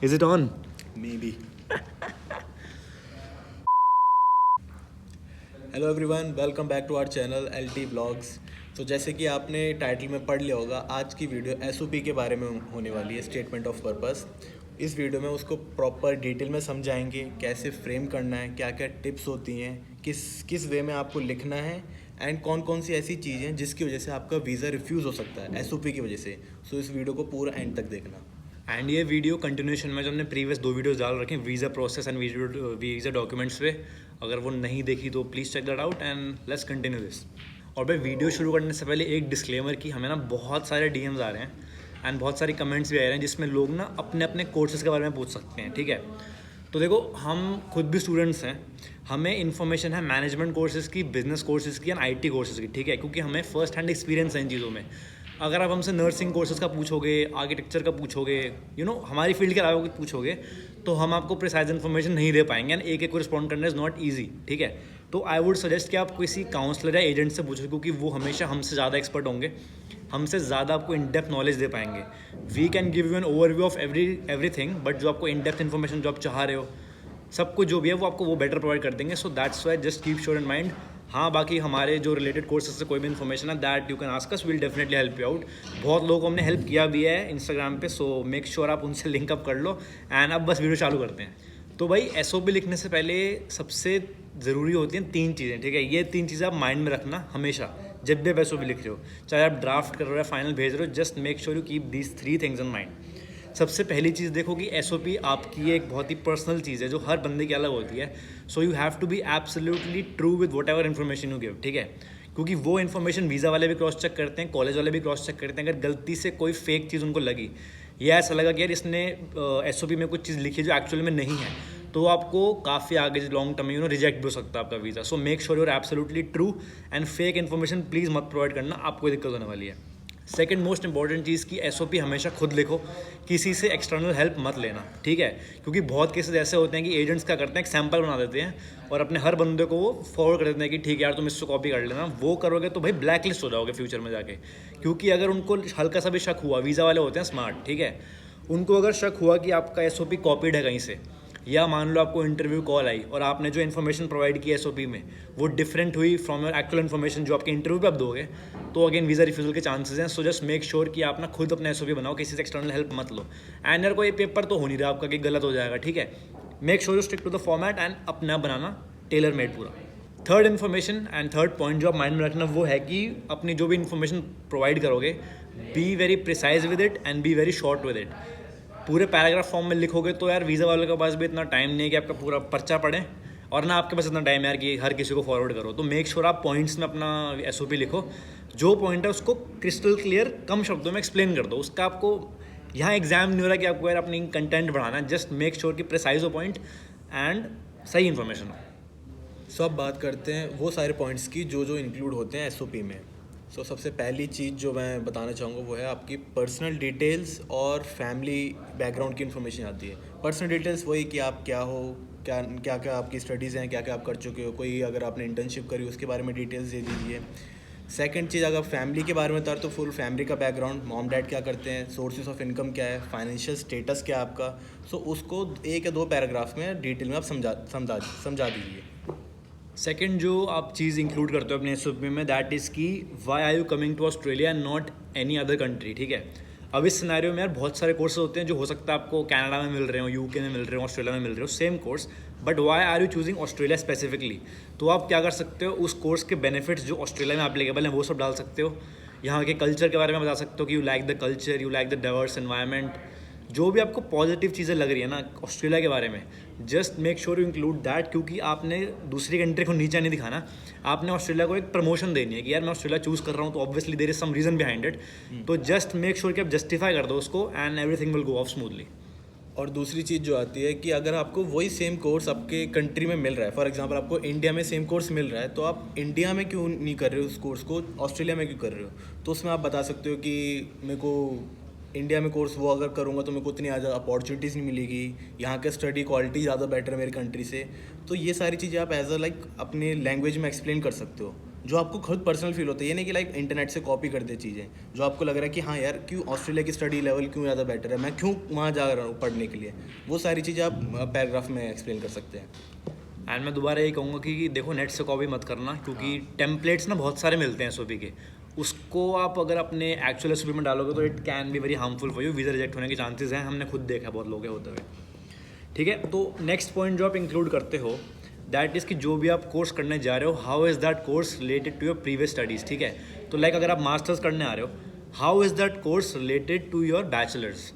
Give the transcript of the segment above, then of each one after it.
Is it on? Maybe. Hello everyone, welcome back to our channel LT blogs. तो जैसे कि आपने title में पढ़ लिया होगा, आज की वीडियो SOP के बारे में होने वाली है, स्टेटमेंट ऑफ पर्पस। इस वीडियो में उसको प्रॉपर डिटेल में समझाएंगे, कैसे फ्रेम करना है, क्या क्या टिप्स होती हैं, किस किस वे में आपको लिखना है, एंड कौन कौन सी ऐसी चीज़ें हैं जिसकी वजह से आपका वीज़ा रिफ्यूज़ हो सकता है SOP की वजह से। सो इस वीडियो को पूरा एंड तक देखना। एंड ये वीडियो कंटिन्यूशन में जो हमने प्रीवियस 2 वीडियोस डाल रखे हैं visa process and visa documents पे, अगर वो नहीं देखी तो please check that out and let's continue this. और भाई वीडियो शुरू करने से पहले एक डिस्क्लेमर कि हमें ना बहुत सारे DMs आ रहे हैं एंड बहुत सारी कमेंट्स भी आ रहे हैं जिसमें लोग ना अपने अपने कोर्सेज़ के बारे में पूछ सकते हैं, ठीक है। तो देखो, हम खुद भी स्टूडेंट्स हैं, हमें इन्फॉर्मेशन है मैनेजमेंट कोर्सेज़ की, बिजनेस कोर्सेज़ की एंड IT कोर्सेज़ की, ठीक है, क्योंकि हमें फर्स्ट हैंड एक्सपीरियंस है इन चीज़ों में। अगर आप हमसे नर्सिंग कोर्सेज़ का पूछोगे, आर्किटेक्चर का पूछोगे, हमारी फील्ड के अलावा कुछ पूछोगे, तो हम आपको प्रिसाइज इन्फॉर्मेशन नहीं दे पाएंगे एंड एक को रिस्पॉन्ड करना इज़ नॉट ईजी, ठीक है। तो आई वुड सजेस्ट कि आप किसी काउंसलर या एजेंट से पूछो, क्योंकि वो हमेशा हमसे ज़्यादा एक्सपर्ट होंगे, हमसे ज़्यादा आपको इन डेप्थ नॉलेज दे पाएंगे। We can give you an overview of everything, but जो आपको इन डेप्थ इन्फॉर्मेशन जो आप चाह रहे हो, सब कुछ जो भी है वो आपको वो बेटर प्रोवाइड कर देंगे। So that's why just keep sure in mind. हाँ, बाकी हमारे जो रिलेटेड कोर्सेज से कोई भी इन्फॉर्मेशन है that you can ask us, will definitely help you out. बहुत लोगों को हमने हेल्प किया भी है इंस्टाग्राम पे, सो मेक श्योर आप उनसे लिंकअप कर लो। एंड अब बस वीडियो चालू करते हैं। तो भाई SOP लिखने से पहले सबसे ज़रूरी होती हैं 3 चीज़ें, ठीक है। ये 3 चीज़ें आप माइंड में रखना हमेशा, जब भी आप SOP लिख रहे हो, चाहे आप ड्राफ्ट कर रहे हो या फाइनल भेज रहे हो, just make sure you keep these 3 things in mind. सबसे पहली चीज़ देखो कि SOP आपकी एक बहुत ही पर्सनल चीज़ है जो हर बंदे की अलग होती है। So you have to be absolutely true with whatever information you give, ठीक है, क्योंकि वो इन्फॉर्मेशन वीज़ा वाले भी क्रॉस चेक करते हैं, कॉलेज वाले भी क्रॉस चेक करते हैं। अगर गलती से कोई फेक चीज़ उनको लगी या ऐसा लगा कि यार इसने SOP में कुछ चीज़ लिखी है जो एक्चुअल में नहीं है, तो आपको काफ़ी आगे लॉन्ग टर्म में रिजेक्ट भी हो सकता है आपका visa. So make sure you are absolutely true and fake information please मत प्रोवाइड करना, आपको दिक्कत होने वाली है। सेकंड मोस्ट इंपॉर्टेंट चीज़ की SOP हमेशा खुद लिखो, किसी से एक्सटर्नल हेल्प मत लेना, ठीक है, क्योंकि बहुत केसेस ऐसे होते हैं कि एजेंट्स क्या करते हैं, एक सैम्पल बना देते हैं और अपने हर बंदे को वो फॉरवर्ड कर देते हैं कि ठीक है यार तुम इसको कॉपी कर लेना। वो करोगे तो भाई ब्लैक लिस्ट हो जाओगे फ्यूचर में जाके, क्योंकि अगर उनको हल्का सा भी शक हुआ, वीज़ा वाले होते हैं स्मार्ट, ठीक है, उनको अगर शक हुआ कि आपका SOP कॉपीड है कहीं से, या मान लो आपको इंटरव्यू कॉल आई और आपने जो इन्फॉर्मेशन प्रोवाइड की SOP में वो डिफरेंट हुई फ्रॉम योर एक्चुअल इन्फॉर्मेशन जो आपके इंटरव्यू पे आप दोगे, तो अगेन वीज़ा रिफ्यूजल के चांसेस हैं। सो जस्ट मेक श्योर कि आप ना खुद अपना SOP बनाओ, किसी से एक्सटर्नल हेल्प मत लो। एंड यार कोई पेपर तो हो नहीं रहा आपका कि गलत हो जाएगा, ठीक है। Make sure you stick to the format and अपना बनाना टेलर मेड पूरा। Third information and third point जो आप माइंड में रखना वो है कि अपनी जो भी इन्फॉर्मेशन प्रोवाइड करोगे, be very precise with it and be very short with it. पूरे पैराग्राफ फॉर्म में लिखोगे तो यार वीज़ा वालों के पास भी इतना टाइम नहीं है कि आपका पूरा पर्चा पढ़ें, और ना आपके पास इतना टाइम है यार कि हर किसी को फॉरवर्ड करो। तो मेक श्योर आप पॉइंट्स में अपना SOP लिखो, जो पॉइंट है उसको क्रिस्टल क्लियर कम शब्दों में एक्सप्लेन कर दो। उसका आपको यहाँ एग्जाम नहीं हो रहा कि आपको यार अपनी कंटेंट बढ़ाना है, जस्ट मेक श्योर कि प्रिसाइज हो पॉइंट एंड सही इन्फॉर्मेशन हो। सो अब बात करते हैं वो सारे पॉइंट्स की जो जो इंक्लूड होते हैं SOP में। सो सबसे पहली चीज़ जो मैं बताना चाहूँगा वो है आपकी पर्सनल डिटेल्स और फैमिली बैकग्राउंड की इन्फॉर्मेशन आती है। पर्सनल डिटेल्स वही कि आप क्या हो, क्या क्या क्या आपकी स्टडीज़ हैं, क्या क्या आप कर चुके हो, कोई अगर आपने इंटर्नशिप करी उसके बारे में डिटेल्स दे दीजिए। सेकंड चीज़, अगर फैमिली के बारे में बता तो फुल फैमिली का बैकग्राउंड, मॉम डैड क्या करते हैं, सोर्सेज ऑफ इनकम क्या है, फाइनेंशियल स्टेटस क्या है आपका। सो उसको 1 या 2 पैराग्राफ में डिटेल में आप समझा दीजिए। सेकंड जो आप चीज़ इंक्लूड करते हो अपने SOP में, that is key why are you coming to Australia and not any other country, ठीक है। अब इस सिनेरियो में यार बहुत सारे कोर्सेज होते हैं जो हो सकता है आपको कनाडा में मिल रहे हो, UK में मिल रहे हो, ऑस्ट्रेलिया में मिल रहे हो, same course, but why are you choosing Australia specifically. तो आप क्या कर सकते हो, उस कोर्स के बेनिफिट्स जो ऑस्ट्रेलिया में एप्लीकेबल हैं वो सब डाल सकते हो। यहाँ के कल्चर के बारे में बता सकते हो कि you like the culture, you like the diverse environment, जो भी आपको पॉजिटिव चीज़ें लग रही है ना ऑस्ट्रेलिया के बारे में, just make sure you include that, क्योंकि आपने दूसरी कंट्री को नीचा नहीं दिखाना, आपने ऑस्ट्रेलिया को एक प्रमोशन देनी है कि यार मैं ऑस्ट्रेलिया चूज़ कर रहा हूँ, तो obviously there is some reason behind it. तो जस्ट मेक श्योर कि आप जस्टिफाई कर दो उसको and everything will go off smoothly. और दूसरी चीज़ जो आती है कि अगर आपको वही सेम कोर्स आपके कंट्री में मिल रहा है, फॉर एग्जांपल आपको इंडिया में सेम कोर्स मिल रहा है, तो आप इंडिया में क्यों नहीं कर रहे हो उस कोर्स को, ऑस्ट्रेलिया में क्यों कर रहे हो। तो उसमें आप बता सकते हो कि मेरे को इंडिया में कोर्स वो अगर करूँगा तो मेरे को इतनी ज़्यादा अपॉर्चुनिटीज़ नहीं मिलेगी, यहाँ के स्टडी क्वालिटी ज़्यादा बेटर है मेरी कंट्री से। तो ये सारी चीज़ें आप एज अ लाइक अपने लैंग्वेज में एक्सप्लेन कर सकते हो। जो आपको खुद पर्सनल फील होता है, ये नहीं कि लाइक इंटरनेट से कॉपी कर दे चीज़ें, जो आपको लग रहा है कि हाँ यार क्यों ऑस्ट्रेलिया की स्टडी लेवल क्यों ज़्यादा बेटर है, मैं क्यों वहाँ जा रहा हूँ पढ़ने के लिए, वो सारी चीज़ें आप पैराग्राफ में एक्सप्लेन कर सकते हैं। एंड मैं दोबारा यही कहूँगा कि देखो नेट से कॉपी मत करना, क्योंकि टेम्पलेट्स ना बहुत सारे मिलते हैं एसओपी के, उसको आप अगर अपने एक्चुअल एसओपी में डालोगे तो it can be very harmful for you, visa reject होने के चांसेस हैं, हमने खुद देखा बहुत लोग होते हुए। ठीक है, तो नेक्स्ट पॉइंट जो आप इंक्लूड करते हो दैट इज़ कि जो भी आप कोर्स करने जा रहे हो, how is that course related to your previous studies. ठीक है, तो लाइक अगर आप मास्टर्स करने आ रहे हो, how is that course related to your bachelors,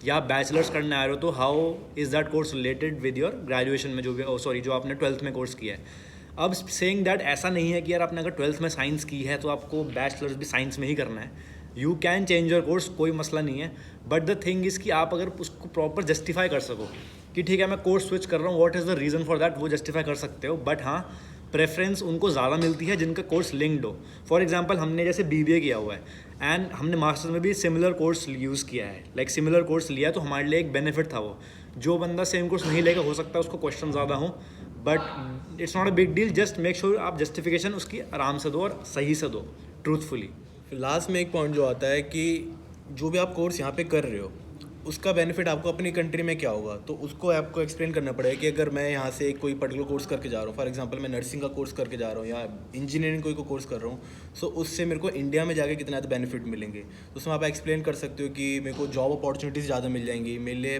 या आप बैचलर्स करने आ रहे हो तो how is that course related with your graduation में जो भी जो आपने 12th में कोर्स किया है। अब सेइंग दैट ऐसा नहीं है कि यार आपने अगर 12th में साइंस की है तो आपको बैचलर्स भी साइंस में ही करना है, you can change your course, कोई मसला नहीं है। बट द थिंग इज़ कि आप अगर उसको प्रॉपर जस्टिफाई कर सको कि ठीक है मैं कोर्स स्विच कर रहा हूँ, what is the reason for that, वो जस्टिफाई कर सकते हो। बट हाँ, प्रेफरेंस उनको ज़्यादा मिलती है जिनका कोर्स लिंक्ड हो। फॉर एग्जांपल हमने जैसे बीबीए किया हुआ है एंड हमने मास्टर्स में भी सिमिलर कोर्स यूज़ किया है, लाइक सिमिलर कोर्स लिया, तो हमारे लिए एक बेनिफिट था वो। जो बंदा सेम कोर्स नहीं लेगा, हो सकता है उसको क्वेश्चन ज़्यादा हो, but it's not a big deal, just make sure आप जस्टिफिकेशन उसकी आराम से दो और सही से दो, ट्रूथफुली। फिर लास्ट में एक पॉइंट जो आता है कि जो भी आप कोर्स यहाँ पे कर रहे हो उसका बेनिफिट आपको अपनी कंट्री में क्या होगा, तो उसको आपको एक्सप्लेन करना पड़ेगा कि अगर मैं यहाँ से कोई पर्टिकुलर कोर्स करके जा रहा हूँ, फॉर एग्जांपल मैं नर्सिंग का कोर्स करके जा रहा हूँ या इंजीनियरिंग कोई को कोर्स कर रहा हूँ, सो उससे मेरे को इंडिया में जाके कितना ज़्यादा बेनिफिट मिलेंगे। तो उसमें आप एक्सप्लेन कर सकते हो कि मेरे को जॉब अपॉर्चुनिटीज़ ज़्यादा मिल जाएंगी, मेरे लिए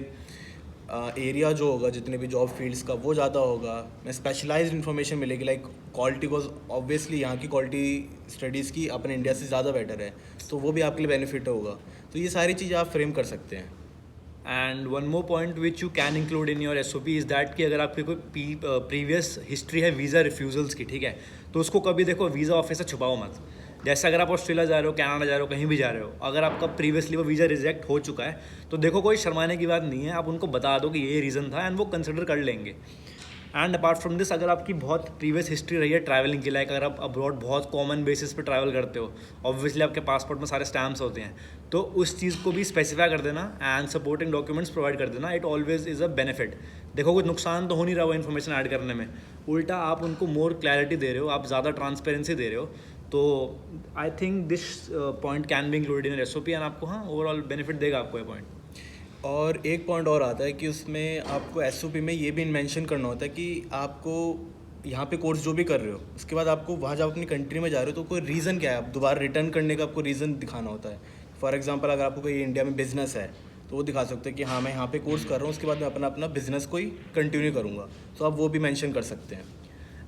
एरिया जो होगा जितने भी जॉब फील्ड्स का वो ज़्यादा होगा, मैं स्पेशलाइज्ड इन्फॉर्मेशन मिलेगी, लाइक क्वालिटी वॉज ऑब्वियसली यहाँ की क्वालिटी स्टडीज़ की अपने इंडिया से ज़्यादा बेटर है, तो वो भी आपके लिए बेनिफिट होगा। तो ये सारी चीज़ें आप फ्रेम कर सकते हैं। And one more point which you can include in your SOP is that कि अगर आपकी कोई प्रीवियस हिस्ट्री है वीज़ा रिफ्यूज़ल्स की, ठीक है, तो उसको कभी देखो वीज़ा ऑफिस से छुपाओ मत। जैसे अगर आप ऑस्ट्रेलिया जा रहे हो, कनाडा जा रहे हो, कहीं भी जा रहे हो, अगर आपका प्रीवियसली वो वीज़ा रिजेक्ट हो चुका है तो देखो कोई शर्माने की बात नहीं है, आप उनको बता दो कि ये रीज़न था एंड वो कंसिडर कर लेंगे। एंड अपार्ट फ्रॉम दिस, अगर आपकी बहुत प्रीवियस हिस्ट्री रही है ट्रैवलिंग की, लाइक अगर आप अब्रॉड बहुत कॉमन बेसिस पे ट्रैवल करते हो, ऑब्वियसली आपके पासपोर्ट में सारे स्टैम्प्स होते हैं, तो उस चीज़ को भी स्पेसिफाई कर देना एंड सपोर्टिंग डॉक्यूमेंट्स प्रोवाइड कर देना, it always is a benefit. देखो कुछ नुकसान तो हो नहीं रहा वो इन्फॉर्मेशन ऐड करने में, उल्टा आप उनको मोर क्लैरिटी दे रहे हो, आप ज़्यादा ट्रांसपेरेंसी दे रहे हो, तो I think this point can be included in SOP and आपको हाँ ओवरऑल बेनिफिट देगा आपको ये पॉइंट। और एक पॉइंट और आता है कि उसमें आपको एसओपी में ये भी मेंशन करना होता है कि आपको यहाँ पे कोर्स जो भी कर रहे हो उसके बाद आपको वहाँ जब अपनी कंट्री में जा रहे हो तो कोई रीज़न क्या है, आप दोबारा रिटर्न करने का आपको रीज़न दिखाना होता है। फॉर एग्जांपल अगर आपको कोई इंडिया में बिजनेस है तो वो दिखा सकते हैं कि हाँ मैं यहाँ पे कोर्स कर रहा हूँ, उसके बाद मैं अपना अपना बिजनेस को ही कंटिन्यू करूँगा, तो आप वो भी मेंशन कर सकते हैं।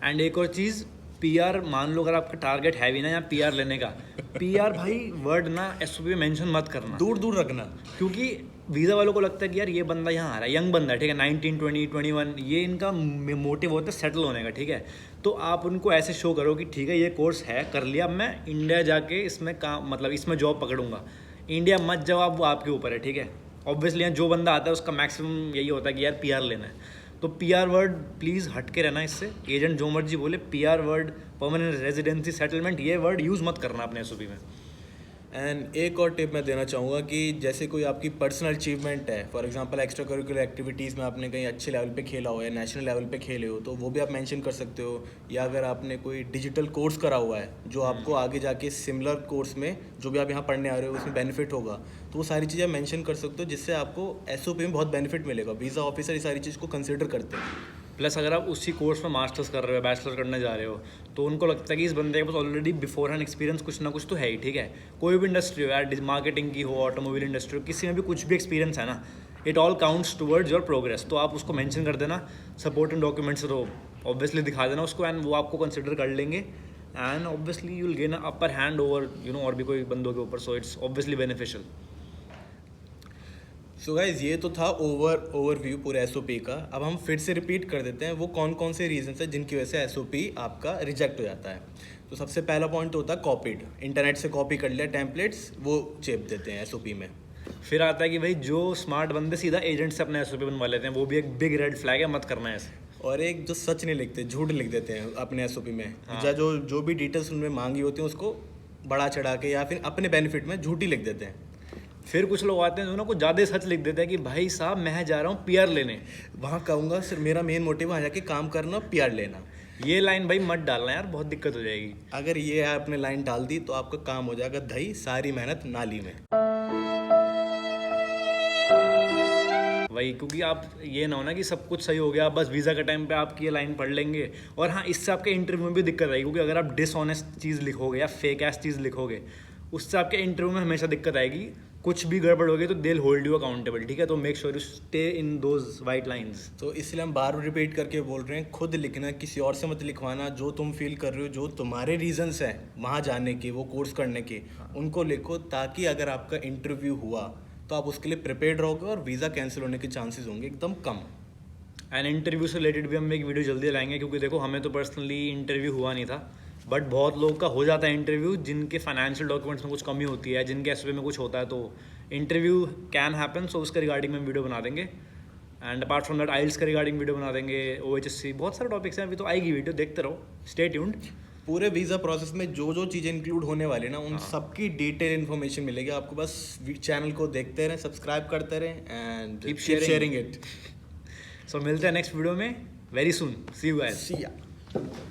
एंड एक और चीज़, पीआर, मान लो अगर आपका टारगेट है भी ना या पीआर लेने का, पीआर भाई वर्ड ना एसओपी में मेंशन मत करना, दूर दूर रखना, क्योंकि वीज़ा वालों को लगता है कि यार ये बंदा यहाँ आ रहा है, यंग बंदा है, ठीक है, 19, 20, 21, ये इनका मोटिव होता है सेटल होने का, ठीक है, तो आप उनको ऐसे शो करो कि ठीक है ये कोर्स है कर लिया, अब मैं इंडिया जाके इसमें काम मतलब इसमें जॉब पकड़ूंगा। इंडिया मत जवाब, वो आपके ऊपर है, ठीक है। ऑब्वियसली यहाँ जो बंदा आता है उसका मैक्सिमम यही होता है कि यार पीआर लेना है, तो पीआर वर्ड प्लीज़ हट के रहना इससे। एजेंट जो मर्जी बोले, PR word, permanent residency, settlement, ये वर्ड यूज़ मत करना अपने एसओपी में। एंड एक और टिप मैं देना चाहूँगा कि जैसे कोई आपकी पर्सनल अचीवमेंट है, for example extra curricular activities में आपने कहीं अच्छे लेवल पे खेला हो या नेशनल लेवल पे खेले हो तो वो भी आप मेंशन कर सकते हो, या अगर आपने कोई डिजिटल कोर्स करा हुआ है जो आपको आगे जाके सिमिलर कोर्स में जो भी आप यहाँ पढ़ने आ रहे हो उसमें बेनिफिट होगा, तो वो सारी चीज़ें आप मेंशन कर सकते हो जिससे आपको एसओपी में बहुत बेनिफिट मिलेगा। वीज़ा ऑफिसर ये सारी चीज़ को कंसिडर करते हैं। प्लस अगर आप उसी कोर्स में मास्टर्स कर रहे हो, बैचलर करने जा रहे हो, तो उनको लगता है कि इस बंदे के पास ऑलरेडी बिफोर हैंड एक्सपीरियंस कुछ ना कुछ तो है ही, ठीक है। कोई भी इंडस्ट्री हो यार, मार्केटिंग की हो, ऑटोमोबाइल इंडस्ट्री हो, किसी में भी कुछ भी एक्सपीरियंस है ना, it all counts towards your progress, तो आप उसको मेंशन कर देना सपोर्टिंग डॉक्यूमेंट्स, तो ऑब्वियसली दिखा देना उसको एंड वो आपको कंसिडर कर लेंगे and obviously you will gain upper hand over और भी कोई बंदों के ऊपर, so it's obviously beneficial. So guys ये तो था ओवरव्यू पूरे एसओपी का। अब हम फिर से रिपीट कर देते हैं वो कौन कौन से रीजंस हैं जिनकी वजह से एसओपी आपका रिजेक्ट हो जाता है। तो सबसे पहला पॉइंट तो होता है कॉपीड, इंटरनेट से कॉपी कर लिया टेम्पलेट्स, वो चेप देते हैं एसओपी में। फिर आता है कि भाई जो स्मार्ट बंदे सीधा एजेंट से अपना एसओपी बनवा लेते हैं, वो भी एक बिग रेड फ्लैग है, मत करना है ऐसे। और एक जो सच नहीं लिखते, झूठ लिख देते हैं अपने एसओपी में, हाँ। जो भी डिटेल्स उनमें मांगी होती हैं उसको बढ़ा चढ़ा के या फिर अपने बेनिफिट में झूठी लिख देते हैं। फिर कुछ लोग आते हैं जो ना कुछ ज़्यादा सच लिख देते हैं कि भाई साहब मैं जा रहा हूँ पीआर लेने। वहाँ कहूँगा सिर्फ मेरा मेन मोटिव वहाँ जाके काम करना, पीआर लेना। ये लाइन भाई मत डालना यार, बहुत दिक्कत हो जाएगी। अगर ये आपने लाइन डाल दी तो आपका काम हो जाएगा दही, सारी मेहनत नाली में। वही, क्योंकि आप ये ना हो ना कि सब कुछ सही हो गया, बस वीज़ा के टाइम पे आपकी ये लाइन पढ़ लेंगे। और हाँ, इससे आपके इंटरव्यू में भी दिक्कत आएगी, क्योंकि अगर आप डिसऑनेस्ट चीज़ लिखोगे या फेक एस चीज़ लिखोगे, उससे आपके इंटरव्यू में हमेशा दिक्कत आएगी। कुछ भी गड़बड़ होगी तो they will hold you accountable, ठीक है। तो make sure you stay in those white lines. तो इसलिए हम बार बार रिपीट करके बोल रहे हैं, खुद लिखना, किसी और से मत लिखवाना। जो तुम फील कर रहे हो, जो तुम्हारे रीजंस हैं वहाँ जाने के, वो कोर्स करने के, उनको लिखो, ताकि अगर आपका इंटरव्यू हुआ तो आप उसके लिए प्रिपेयर्ड रहोगे और वीज़ा कैंसिल होने के चांसेस होंगे एकदम कम। एंड इंटरव्यू से रिलेटेड भी हम एक वीडियो जल्दी लाएंगे, क्योंकि देखो हमें तो पर्सनली इंटरव्यू हुआ नहीं था, बट बहुत लोग का हो जाता है इंटरव्यू, जिनके फाइनेंशियल डॉक्यूमेंट्स में कुछ कमी होती है, जिनके एसपी में कुछ होता है, तो इंटरव्यू कैन हैपन। सो उसके रिगार्डिंग में वीडियो बना देंगे। एंड अपार्ट फ्रॉम दैट आइल्स के रिगार्डिंग वीडियो बना देंगे, OHSC, बहुत सारे टॉपिक्स हैं। अभी तो आएगी वीडियो, देखते रहो, स्टे ट्यून्ड। पूरे वीज़ा प्रोसेस में जो जो चीज़ें इंक्लूड होने वाली ना, उन सबकी डिटेल इन्फॉर्मेशन मिलेगी आपको। बस चैनल को देखते रहें, सब्सक्राइब करते रहें and Keep keep sharing. Sharing it. So मिलते हैं नेक्स्ट वीडियो में very soon. See you guys. See ya.